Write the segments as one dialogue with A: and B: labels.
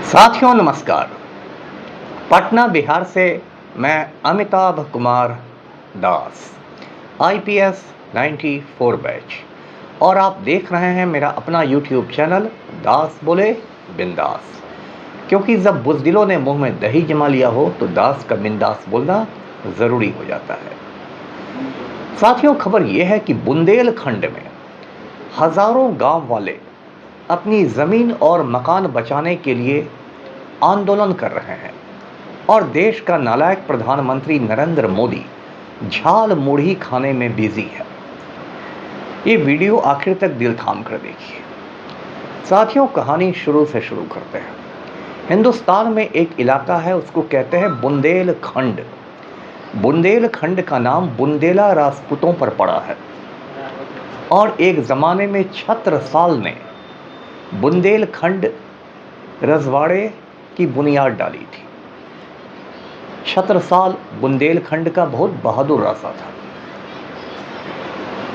A: साथियों नमस्कार। पटना बिहार से मैं अमिताभ कुमार दास, आईपीएस 94 बैच, और आप देख रहे हैं मेरा अपना यूट्यूब चैनल दास बोले बिंदास। क्योंकि जब बुज़दिलों ने मुंह में दही जमा लिया हो तो दास का बिंदास बोलना ज़रूरी हो जाता है। साथियों, खबर यह है कि बुंदेलखंड में हज़ारों गांव वाले अपनी ज़मीन और मकान बचाने के लिए आंदोलन कर रहे हैं और देश का नालायक प्रधानमंत्री नरेंद्र मोदी झाल मुढ़ी खाने में बिजी है। ये वीडियो आखिर तक दिल थाम कर देखिए। साथियों, कहानी शुरू से शुरू करते हैं। हिंदुस्तान में एक इलाका है, उसको कहते हैं बुंदेलखंड। बुंदेलखंड का नाम बुंदेला राजपूतों पर पड़ा है और एक ज़माने में छत्रसाल ने बुंदेलखंड रजवाड़े की बुनियाद डाली थी। छत्रसाल बुंदेलखंड का बहुत बहादुर राजा था।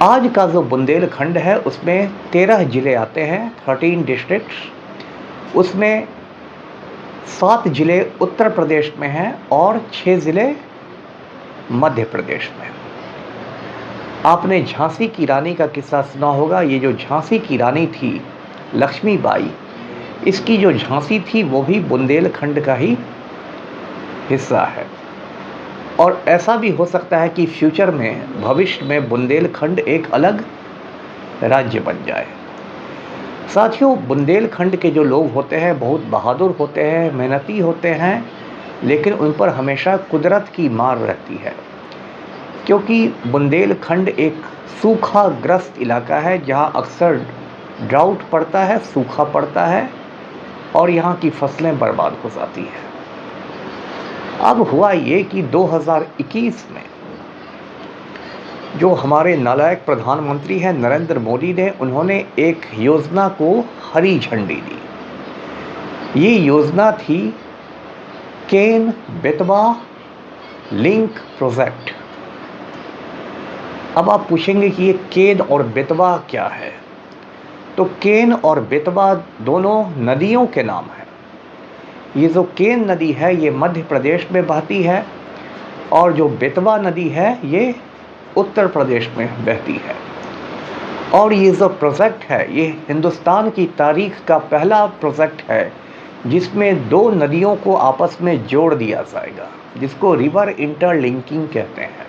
A: आज का जो बुंदेलखंड है उसमें 13 जिले आते हैं, 13 डिस्ट्रिक्ट्स। उसमें 7 जिले उत्तर प्रदेश में हैं और 6 जिले मध्य प्रदेश में। आपने झांसी की रानी का किस्सा सुना होगा। ये जो झांसी की रानी थी लक्ष्मीबाई, इसकी जो झांसी थी वो भी बुंदेलखंड का ही हिस्सा है। और ऐसा भी हो सकता है कि फ्यूचर में, भविष्य में बुंदेलखंड एक अलग राज्य बन जाए। साथियों, बुंदेलखंड के जो लोग होते हैं बहुत बहादुर होते हैं, मेहनती होते हैं, लेकिन उन पर हमेशा कुदरत की मार रहती है। क्योंकि बुंदेलखंड एक सूखाग्रस्त इलाका है जहां अक्सर ड्राउट पड़ता है, सूखा पड़ता है और यहाँ की फसलें बर्बाद हो जाती हैं। अब हुआ ये कि 2021 में जो हमारे नालायक प्रधानमंत्री हैं नरेंद्र मोदी ने, उन्होंने एक योजना को हरी झंडी दी। ये योजना थी केन बेतवा लिंक प्रोजेक्ट। अब आप पूछेंगे कि ये केन और बेतवा क्या है। तो केन और बेतवा दोनों नदियों के नाम हैं। ये जो केन नदी है ये मध्य प्रदेश में बहती है और जो बेतवा नदी है ये उत्तर प्रदेश में बहती है। और ये जो प्रोजेक्ट है ये हिंदुस्तान की तारीख का पहला प्रोजेक्ट है जिसमें 2 नदियों को आपस में जोड़ दिया जाएगा, जिसको रिवर इंटरलिंकिंग कहते हैं।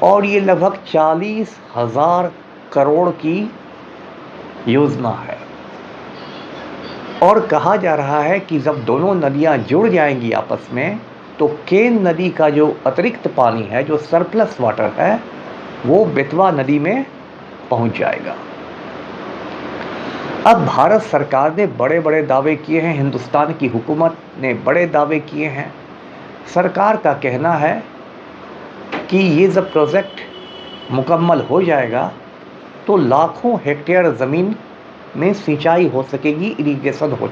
A: और ये लगभग 40,000 करोड़ की योजना है। और कहा जा रहा है कि जब दोनों नदियां जुड़ जाएंगी आपस में तो केन नदी का जो अतिरिक्त पानी है, जो सरप्लस वाटर है, वो बेतवा नदी में पहुंच जाएगा। अब भारत सरकार ने बड़े बड़े दावे किए हैं, हिंदुस्तान की हुकूमत ने बड़े दावे किए हैं। सरकार का कहना है कि ये जब प्रोजेक्ट मुकम्मल हो जाएगा तो लाखों हेक्टेयर ज़मीन में सिंचाई हो सकेगी, इरिगेशन हो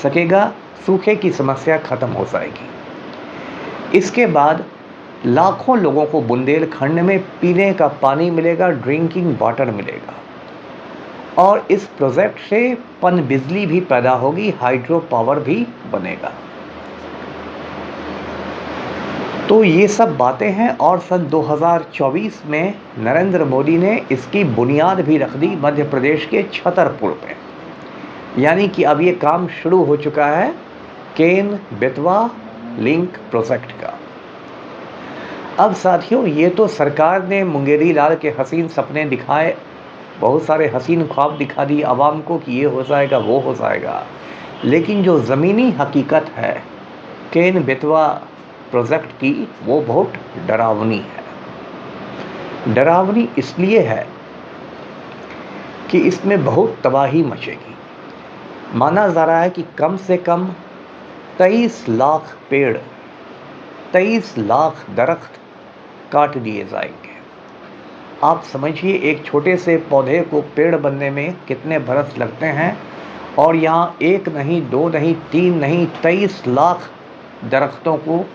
A: सकेगा, सूखे की समस्या खत्म हो जाएगी। इसके बाद लाखों लोगों को बुंदेलखंड में पीने का पानी मिलेगा, ड्रिंकिंग वाटर मिलेगा। और इस प्रोजेक्ट से पन बिजली भी पैदा होगी, हाइड्रो पावर भी बनेगा। तो ये सब बातें हैं। और सन 2024 में नरेंद्र मोदी ने इसकी बुनियाद भी रख दी मध्य प्रदेश के छतरपुर में। यानी कि अब ये काम शुरू हो चुका है केन बेतवा लिंक प्रोजेक्ट का। अब साथियों, ये तो सरकार ने मुंगेरी लाल के हसीन सपने दिखाए, बहुत सारे हसीन ख्वाब दिखा दी आवाम को कि ये हो जाएगा, वो हो जाएगा। लेकिन जो ज़मीनी हकीकत है केन बेतवा प्रोजेक्ट की, वो बहुत डरावनी है। डरावनी इसलिए है कि इसमें बहुत तबाही मचेगी। माना जा रहा है कि कम से कम 23 लाख पेड़, 23 लाख दरख्त काट दिए जाएंगे। आप समझिए एक छोटे से पौधे को पेड़ बनने में कितने बरस लगते हैं। और यहाँ 1 नहीं, 2 नहीं, 3 नहीं, 23 लाख दरख्तों को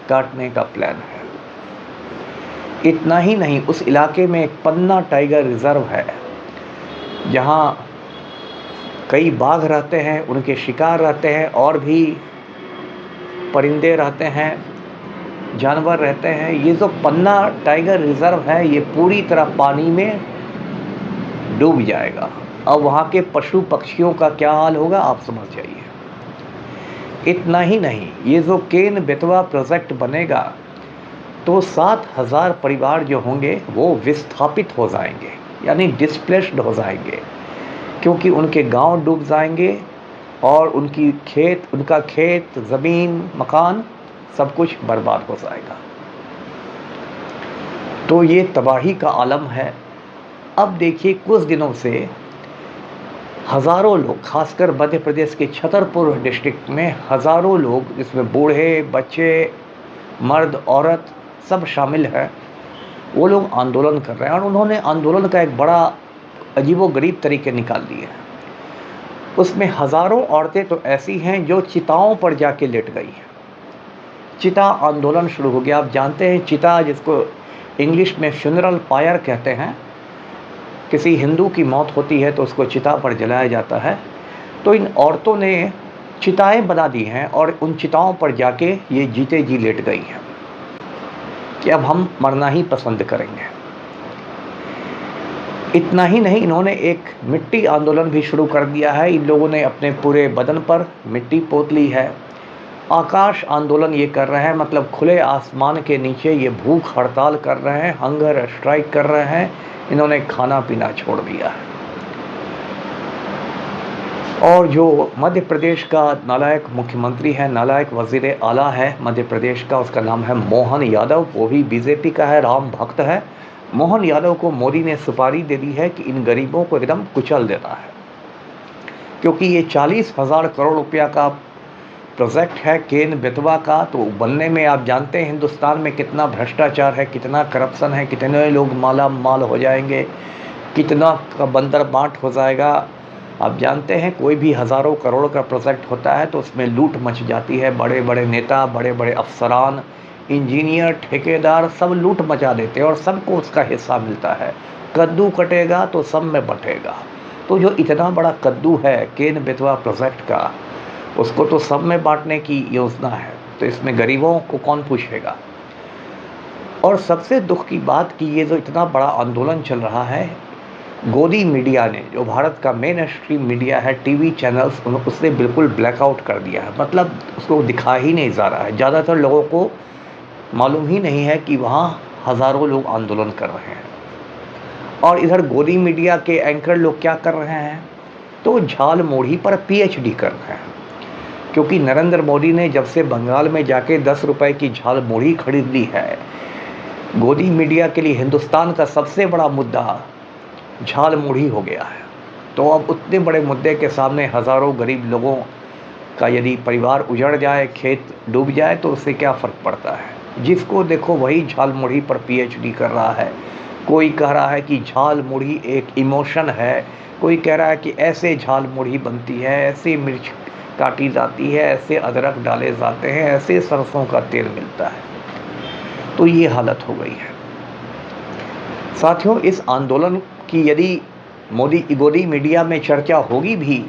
A: काटने का प्लान है। इतना ही नहीं, उस इलाके में एक पन्ना टाइगर रिजर्व है जहां कई बाघ रहते हैं, उनके शिकार रहते हैं, और भी परिंदे रहते हैं, जानवर रहते हैं। ये जो पन्ना टाइगर रिजर्व है ये पूरी तरह पानी में डूब जाएगा। अब वहाँ के पशु पक्षियों का क्या हाल होगा आप समझ जाइए। इतना ही नहीं, ये जो केन बेतवा प्रोजेक्ट बनेगा तो 7,000 परिवार जो होंगे वो विस्थापित हो जाएंगे, यानी डिस्प्लेस्ड हो जाएंगे, क्योंकि उनके गांव डूब जाएंगे और उनका खेत, ज़मीन, मकान सब कुछ बर्बाद हो जाएगा। तो ये तबाही का आलम है। अब देखिए, कुछ दिनों से हज़ारों लोग, खासकर मध्य प्रदेश के छतरपुर डिस्ट्रिक्ट में हज़ारों लोग, जिसमें बूढ़े, बच्चे, मर्द, औरत सब शामिल हैं, वो लोग आंदोलन कर रहे हैं। और उन्होंने आंदोलन का एक बड़ा अजीबोगरीब तरीके निकाल दिए हैं। उसमें हज़ारों औरतें तो ऐसी हैं जो चिताओं पर जाके लेट गई हैं। चिता आंदोलन शुरू हो गया। आप जानते हैं चिता, जिसको इंग्लिश में फ्यूनरल पायर कहते हैं, किसी हिंदू की मौत होती है तो उसको चिता पर जलाया जाता है। तो इन औरतों ने चिताएं बना दी हैं और उन चिताओं पर जाके ये जीते जी लेट गई हैं कि अब हम मरना ही पसंद करेंगे। इतना ही नहीं, इन्होंने एक मिट्टी आंदोलन भी शुरू कर दिया है। इन लोगों ने अपने पूरे बदन पर मिट्टी पोत ली है। आकाश आंदोलन ये कर रहे हैं, मतलब खुले आसमान के नीचे ये भूख हड़ताल कर रहे हैं, हंगर स्ट्राइक कर रहे हैं। इन्होंने खाना पीना छोड़ दिया है। और जो मध्य प्रदेश का नालायक मुख्यमंत्री है, नालायक वजीर आला है मध्य प्रदेश का, उसका नाम है मोहन यादव, वो भी बीजेपी का है, राम भक्त है। मोहन यादव को मोदी ने सुपारी दे दी है कि इन गरीबों को एकदम कुचल देना है, क्योंकि ये 40,000 करोड़ रुपया का प्रोजेक्ट है केन बेतवा का। तो बनने में आप जानते हैं हिंदुस्तान में कितना भ्रष्टाचार है, कितना करप्शन है, कितने लोग माला माल हो जाएंगे, कितना का बंदर बांट हो जाएगा। आप जानते हैं कोई भी हज़ारों करोड़ का प्रोजेक्ट होता है तो उसमें लूट मच जाती है। बड़े बड़े नेता, बड़े बड़े अफसरान, इंजीनियर, ठेकेदार सब लूट मचा देते हैं और सबको उसका हिस्सा मिलता है। कद्दू कटेगा तो सब में बटेगा। तो जो इतना बड़ा कद्दू है केन बेतवा प्रोजेक्ट का, उसको तो सब में बांटने की योजना है, तो इसमें गरीबों को कौन पूछेगा। और सबसे दुख की बात कि ये जो इतना बड़ा आंदोलन चल रहा है, गोदी मीडिया ने, जो भारत का मेन स्ट्रीम मीडिया है, टीवी चैनल्स, उसने बिल्कुल ब्लैकआउट कर दिया है। मतलब उसको दिखा ही नहीं जा रहा है। ज़्यादातर लोगों को मालूम ही नहीं है कि वहाँ हज़ारों लोग आंदोलन कर रहे हैं। और इधर गोदी मीडिया के एंकर लोग क्या कर रहे हैं, तो झाल मोड़ी पर PhD कर रहे हैं। क्योंकि नरेंद्र मोदी ने जब से बंगाल में जाके 10 रुपए की झाल मोड़ी खरीद ली है, गोदी मीडिया के लिए हिंदुस्तान का सबसे बड़ा मुद्दा झाल मुढ़ी हो गया है। तो अब उतने बड़े मुद्दे के सामने हज़ारों गरीब लोगों का यदि परिवार उजड़ जाए, खेत डूब जाए, तो उससे क्या फ़र्क पड़ता है। जिसको देखो वही झाल मुढ़ी पर PhD कर रहा है। कोई कह रहा है कि झाल मुढ़ी एक इमोशन है, कोई कह रहा है कि ऐसे झाल मुढ़ी बनती है, ऐसे मिर्च काटी जाती है, ऐसे अदरक डाले जाते हैं, ऐसे सरसों का तेल मिलता है। तो ये हालत हो गई है साथियों। इस आंदोलन कि यदि गोदी मीडिया में चर्चा होगी भी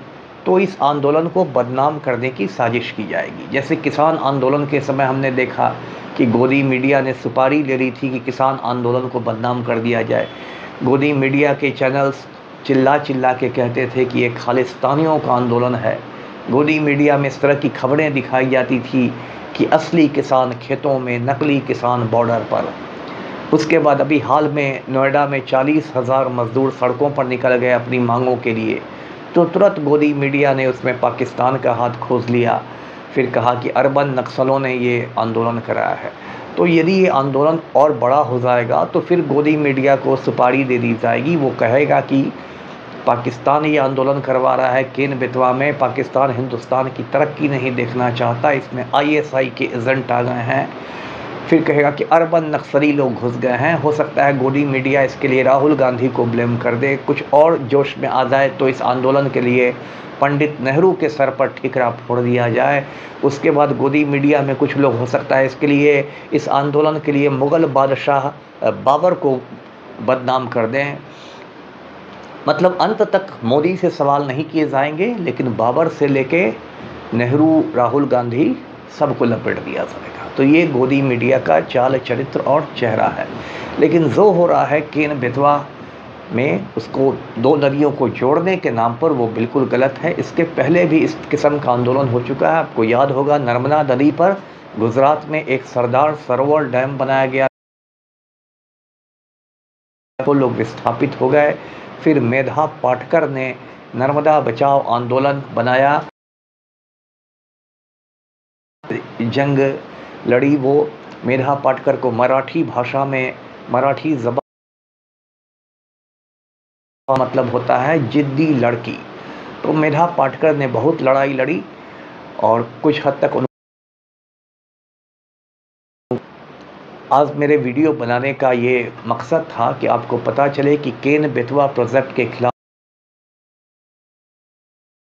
A: तो इस आंदोलन को बदनाम करने की साजिश की जाएगी। जैसे किसान आंदोलन के समय हमने देखा कि गोदी मीडिया ने सुपारी ले ली थी कि किसान आंदोलन को बदनाम कर दिया जाए। गोदी मीडिया के चैनल्स चिल्ला चिल्ला के कहते थे कि ये खालिस्तानियों का आंदोलन है। गोदी मीडिया में इस तरह की खबरें दिखाई जाती थी कि असली किसान खेतों में, नकली किसान बॉर्डर पर। उसके बाद अभी हाल में नोएडा में 40,000 मजदूर सड़कों पर निकल गए अपनी मांगों के लिए, तो तुरंत गोदी मीडिया ने उसमें पाकिस्तान का हाथ खोज लिया। फिर कहा कि अर्बन नक्सलों ने ये आंदोलन कराया है। तो यदि ये आंदोलन और बड़ा हो जाएगा तो फिर गोदी मीडिया को सुपारी दे दी जाएगी। वो कहेगा कि पाकिस्तान ये आंदोलन करवा रहा है केन बेतवा में, पाकिस्तान हिंदुस्तान की तरक्की नहीं देखना चाहता, इसमें ISI के एजेंट आ गए हैं। फिर कहेगा कि अर्बन नक्सली लोग घुस गए हैं। हो सकता है गोदी मीडिया इसके लिए राहुल गांधी को ब्लेम कर दे। कुछ और जोश में आ जाए तो इस आंदोलन के लिए पंडित नेहरू के सर पर ठिकरा फोड़ दिया जाए। उसके बाद गोदी मीडिया में कुछ लोग हो सकता है इसके लिए, इस आंदोलन के लिए मुग़ल बादशाह बाबर को बदनाम कर दें। मतलब अंत तक मोदी से सवाल नहीं किए जाएंगे, लेकिन बाबर से लेके नेहरू, राहुल गांधी सबको लपेट दिया जाएगा। तो ये गोदी मीडिया का चाल चरित्र और चेहरा है। लेकिन जो हो रहा है केन बेतवा में, उसको दो नदियों को जोड़ने के नाम पर, वो बिल्कुल गलत है। इसके पहले भी इस किस्म का आंदोलन हो चुका है। आपको याद होगा, नर्मदा नदी पर गुजरात में एक सरदार सरोवर डैम बनाया गया, वो लोग विस्थापित हो गए। फिर मेधा पाटकर ने नर्मदा बचाओ आंदोलन बनाया, जंग लड़ी। वो मेधा पाटकर को मराठी भाषा में, मराठी जबान का मतलब होता है जिद्दी लड़की। तो मेधा पाटकर ने बहुत लड़ाई लड़ी और कुछ हद तक आज मेरे वीडियो बनाने का ये मकसद था कि आपको पता चले कि केन बेतवा प्रोजेक्ट के खिलाफ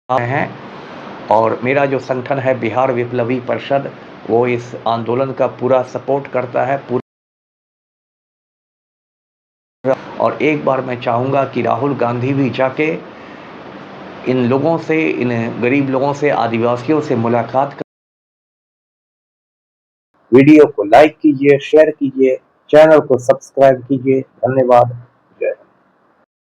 A: हैं। और मेरा जो संगठन है बिहार विप्लवी परिषद, वो इस आंदोलन का पूरा सपोर्ट करता है। और एक बार मैं चाहूँगा कि राहुल गांधी भी जाके इन लोगों से, इन गरीब लोगों से, आदिवासियों से मुलाकात कर। वीडियो को लाइक कीजिए, शेयर कीजिए, चैनल को सब्सक्राइब कीजिए। धन्यवाद।